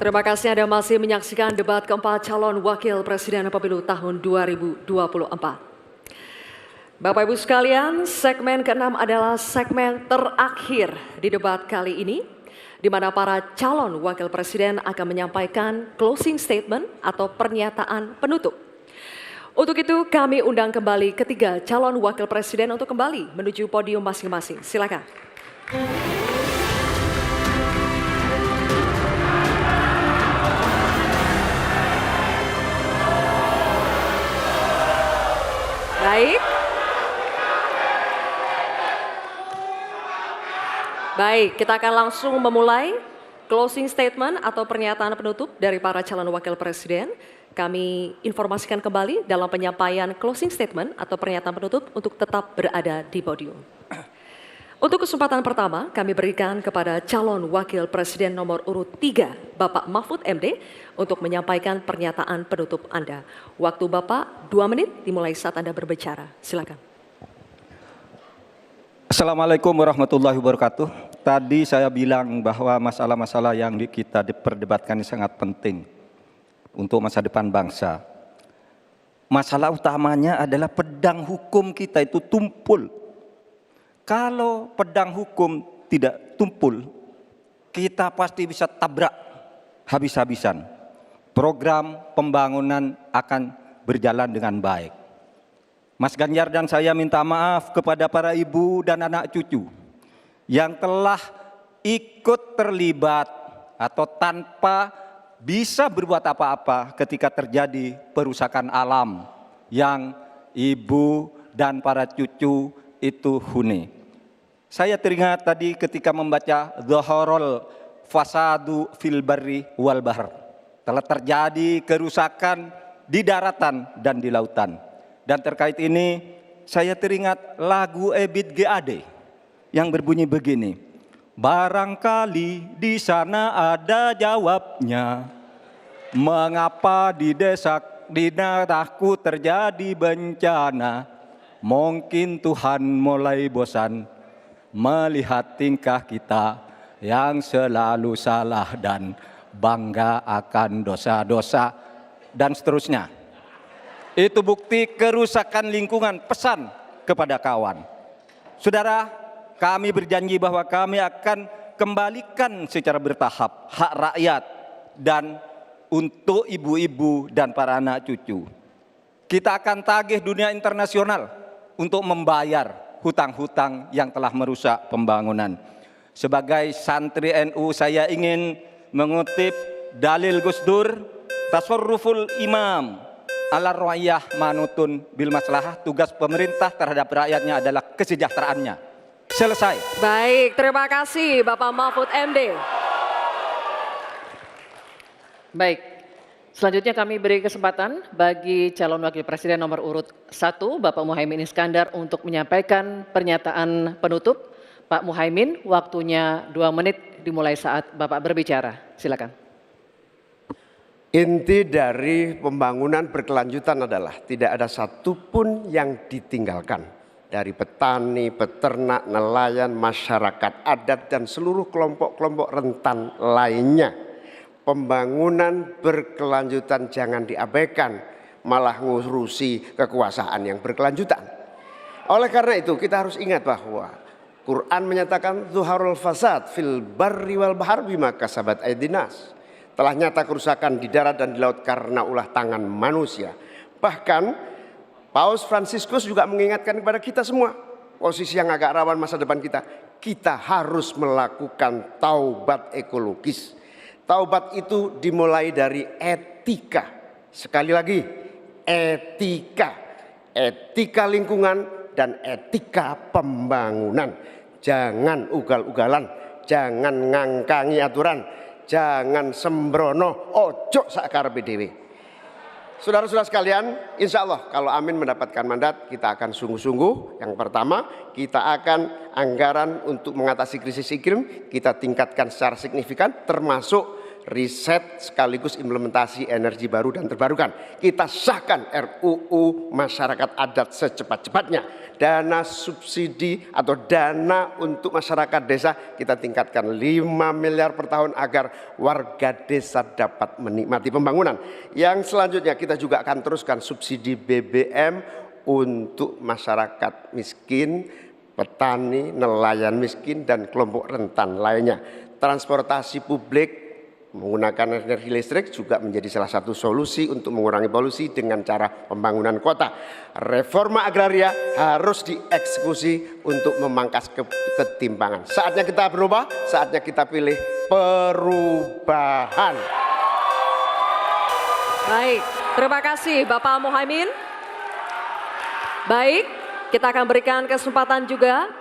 Terima kasih Anda masih menyaksikan debat keempat calon wakil presiden pemilu tahun 2024. Bapak Ibu sekalian, segmen ke-6 adalah segmen terakhir di debat kali ini, di mana para calon wakil presiden akan menyampaikan closing statement atau pernyataan penutup. Untuk itu kami undang kembali ketiga calon wakil presiden untuk kembali menuju podium masing-masing. Silakan. Baik, kita akan langsung memulai closing statement atau pernyataan penutup dari para calon wakil presiden. Kami informasikan kembali dalam penyampaian closing statement atau pernyataan penutup untuk tetap berada di podium. Untuk kesempatan pertama, kami berikan kepada calon wakil presiden nomor urut 3, Bapak Mahfud MD, untuk menyampaikan pernyataan penutup Anda. Waktu Bapak 2 menit dimulai saat Anda berbicara. Silakan. Assalamualaikum warahmatullahi wabarakatuh. Tadi saya bilang bahwa masalah-masalah yang kita diperdebatkan ini sangat penting untuk masa depan bangsa. Masalah utamanya adalah pedang hukum kita itu tumpul. Kalau pedang hukum tidak tumpul, kita pasti bisa tabrak habis-habisan. Program pembangunan akan berjalan dengan baik. Mas Ganjar dan saya minta maaf kepada para ibu dan anak cucu yang telah ikut terlibat atau tanpa bisa berbuat apa-apa ketika terjadi perusakan alam yang ibu dan para cucu itu huni. Saya teringat tadi ketika membaca Dhaharul Fasadu fil Barri wal Bahr. Telah terjadi kerusakan di daratan dan di lautan. Dan terkait ini saya teringat lagu Ebit GAD yang berbunyi begini. Barangkali di sana ada jawabnya. Mengapa di daerahku terjadi bencana? Mungkin Tuhan mulai bosan melihat tingkah kita yang selalu salah dan bangga akan dosa-dosa dan seterusnya. Itu bukti kerusakan lingkungan, pesan kepada kawan. Saudara, kami berjanji bahwa kami akan kembalikan secara bertahap hak rakyat dan untuk ibu-ibu dan para anak cucu. Kita akan tagih dunia internasional untuk membayar hutang-hutang yang telah merusak pembangunan. Sebagai santri NU saya ingin mengutip dalil Gus Dur, tasarruful imam ala ro'iyah manutun bil maslahah, tugas pemerintah terhadap rakyatnya adalah kesejahteraannya. Selesai. Baik, terima kasih Bapak Mahfud MD. Baik, selanjutnya kami beri kesempatan bagi calon wakil presiden nomor urut 1, Bapak Muhaimin Iskandar untuk menyampaikan pernyataan penutup. Pak Muhaimin, waktunya 2 menit dimulai saat Bapak berbicara. Silakan. Inti dari pembangunan berkelanjutan adalah tidak ada satupun yang ditinggalkan. Dari petani, peternak, nelayan, masyarakat adat, dan seluruh kelompok-kelompok rentan lainnya. Pembangunan berkelanjutan jangan diabaikan, malah ngurusi kekuasaan yang berkelanjutan. Oleh karena itu kita harus ingat bahwa Quran menyatakan Dhaharul Fasad fil Barri wal Bahr bima kasabat aydinas. Telah nyata kerusakan di darat dan di laut karena ulah tangan manusia. Bahkan Paus Fransiskus juga mengingatkan kepada kita semua, posisi yang agak rawan masa depan kita, kita harus melakukan taubat ekologis. Taubat itu dimulai dari etika. Sekali lagi, etika. Etika lingkungan dan etika pembangunan. Jangan ugal-ugalan, jangan ngangkangi aturan, jangan sembrono, ojo sakarepe dhewe. Saudara-saudara sekalian, insya Allah kalau Amin mendapatkan mandat, kita akan sungguh-sungguh. Yang pertama, kita akan anggaran untuk mengatasi krisis iklim, kita tingkatkan secara signifikan, termasuk riset sekaligus implementasi energi baru dan terbarukan. Kita sahkan RUU masyarakat adat secepat-cepatnya. Dana subsidi atau dana untuk masyarakat desa kita tingkatkan 5 miliar per tahun agar warga desa dapat menikmati pembangunan. Yang selanjutnya kita juga akan teruskan subsidi BBM untuk masyarakat miskin, petani, nelayan miskin, dan kelompok rentan lainnya. Transportasi publik menggunakan energi listrik juga menjadi salah satu solusi untuk mengurangi polusi dengan cara pembangunan kota. Reforma agraria harus dieksekusi untuk memangkas ketimpangan. Saatnya kita berubah, saatnya kita pilih perubahan. Baik, terima kasih Bapak Muhaimin. Baik, kita akan berikan kesempatan juga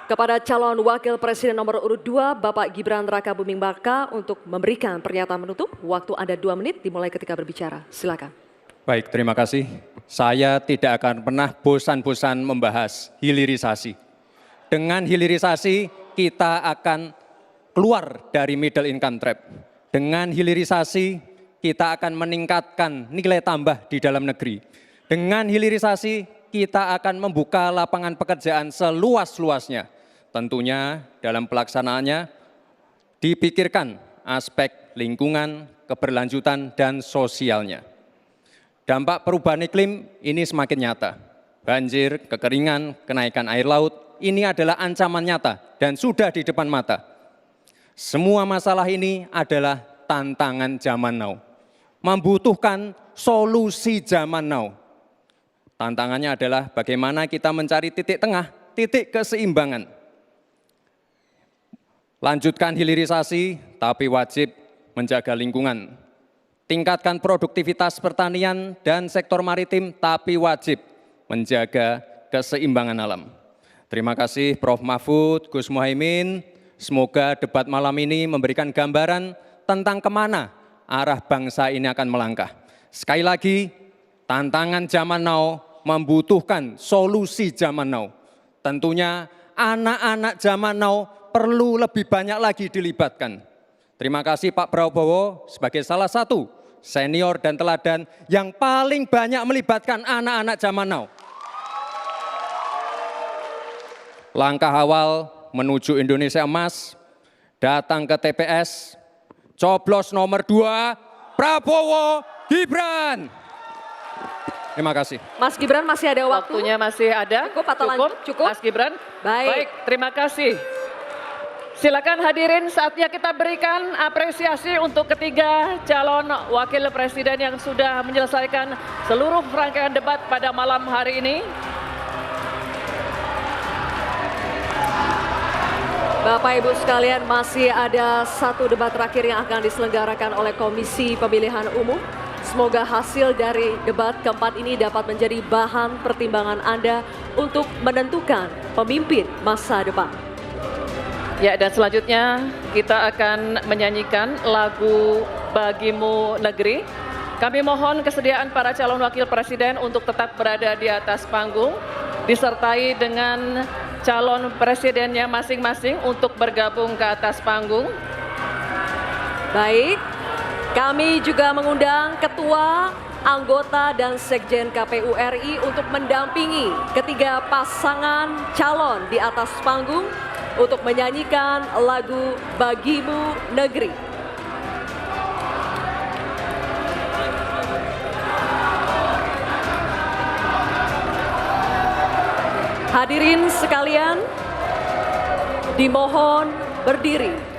kepada calon wakil presiden nomor urut 2 Bapak Gibran Rakabuming Raka untuk memberikan pernyataan menutup. Waktu Anda 2 menit dimulai ketika berbicara. Silakan. Baik, terima kasih. Saya tidak akan pernah bosan-bosan membahas hilirisasi. Dengan hilirisasi kita akan keluar dari middle income trap. Dengan hilirisasi kita akan meningkatkan nilai tambah di dalam negeri. Dengan hilirisasi kita akan membuka lapangan pekerjaan seluas-luasnya. Tentunya dalam pelaksanaannya dipikirkan aspek lingkungan, keberlanjutan, dan sosialnya. Dampak perubahan iklim ini semakin nyata. Banjir, kekeringan, kenaikan air laut, ini adalah ancaman nyata dan sudah di depan mata. Semua masalah ini adalah tantangan zaman now. Membutuhkan solusi zaman now. Tantangannya adalah bagaimana kita mencari titik tengah, titik keseimbangan. Lanjutkan hilirisasi, tapi wajib menjaga lingkungan. Tingkatkan produktivitas pertanian dan sektor maritim, tapi wajib menjaga keseimbangan alam. Terima kasih Prof. Mahfud, Gus Muhaimin. Semoga debat malam ini memberikan gambaran tentang kemana arah bangsa ini akan melangkah. Sekali lagi, tantangan zaman now membutuhkan solusi zaman now. Tentunya anak-anak zaman now perlu lebih banyak lagi dilibatkan. Terima kasih Pak Prabowo sebagai salah satu senior dan teladan yang paling banyak melibatkan anak-anak zaman now. Langkah awal menuju Indonesia Emas, datang ke TPS, coblos nomor 2, Prabowo Gibran. Terima kasih. Mas Gibran masih ada waktu? Waktunya masih ada. Cukup atau cukup? Mas Gibran. Baik. Terima kasih. Silakan hadirin, saatnya kita berikan apresiasi untuk ketiga calon wakil presiden yang sudah menyelesaikan seluruh rangkaian debat pada malam hari ini. Bapak Ibu sekalian, masih ada satu debat terakhir yang akan diselenggarakan oleh Komisi Pemilihan Umum. Semoga hasil dari debat keempat ini dapat menjadi bahan pertimbangan Anda untuk menentukan pemimpin masa depan. Ya, dan selanjutnya kita akan menyanyikan lagu Bagimu Negeri. Kami mohon kesediaan para calon wakil presiden untuk tetap berada di atas panggung, disertai dengan calon presidennya masing-masing untuk bergabung ke atas panggung. Baik, kami juga mengundang ketua, anggota, dan sekjen KPU RI untuk mendampingi ketiga pasangan calon di atas panggung untuk menyanyikan lagu Bagimu Negeri. Hadirin sekalian, dimohon berdiri.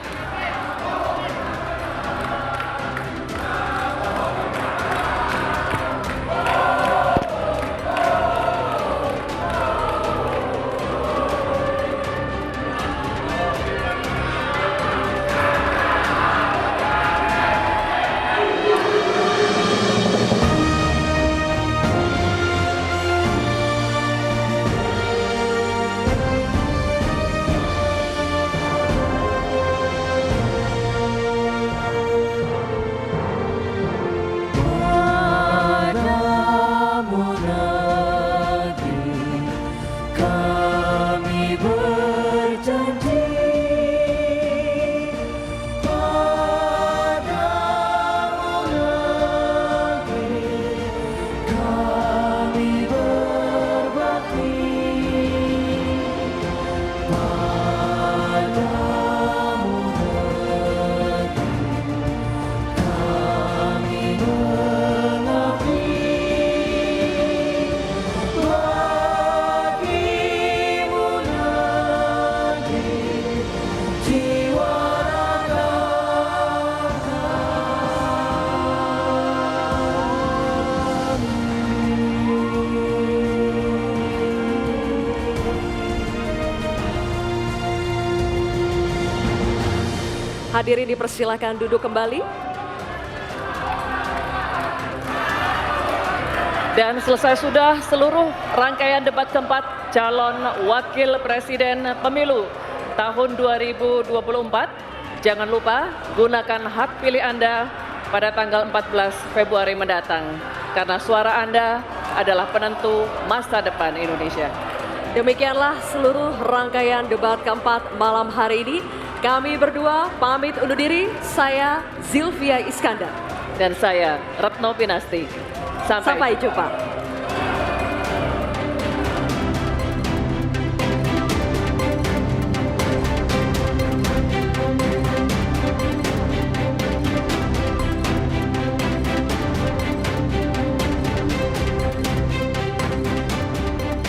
Hadirin dipersilakan duduk kembali. Dan selesai sudah seluruh rangkaian debat keempat calon wakil presiden pemilu tahun 2024. Jangan lupa gunakan hak pilih Anda pada tanggal 14 Februari mendatang. Karena suara Anda adalah penentu masa depan Indonesia. Demikianlah seluruh rangkaian debat keempat malam hari ini. Kami berdua pamit undur diri. Saya Zilvia Iskandar. Dan saya Retno Pinasti. Sampai jumpa.